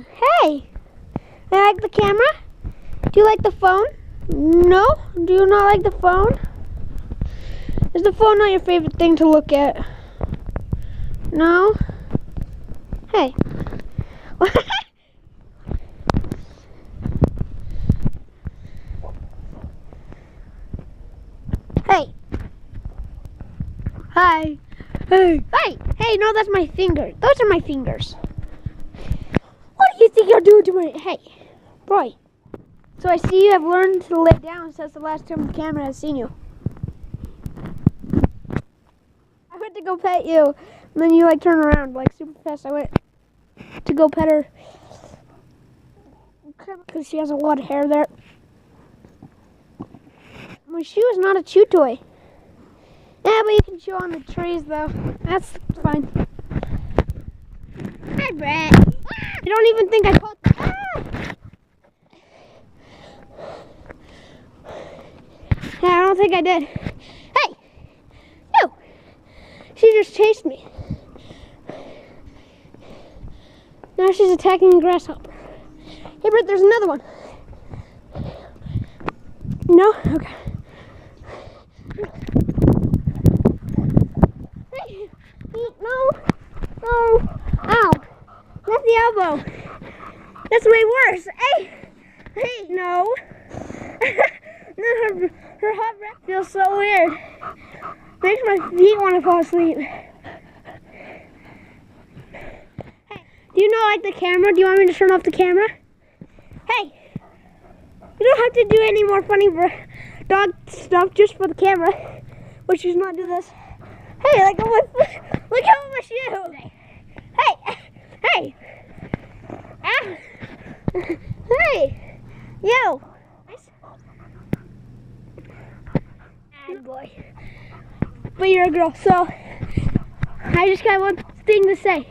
Hey, I like the camera. Do you like the phone? No? Do you not like the phone? Is the phone not your favorite thing to look at? No? Hey. Hey. Hi. Hey. Hey. Hey, no, that's my finger. Those are my fingers. What do you think you're doing to me? Hey. Boy. So I see you have learned to lay down since the last time the camera has seen you. I went to go pet you, and then you turn around super fast. I went to go pet her because she has a lot of hair there. My shoe is not a chew toy. Yeah, but you can chew on the trees though. That's fine. Hi, Brett. You don't even think I called. Yeah, I don't think I did. Hey! You! She just chased me. Now she's attacking a grasshopper. Hey, Brett, there's another one. No? Okay. Hey! No! No! Ow! That's the elbow. That's way worse. Hey! Hey, no! Her hot breath feels so weird. Makes my feet want to fall asleep. Hey, do you not like the camera? Do you want me to turn off the camera? Hey, you don't have to do any more funny dog stuff just for the camera. But she's not do this. Hey, look at my shoe. Hey, hey, ah. Hey, you. Good boy. But you're a girl, so I just got one thing to say.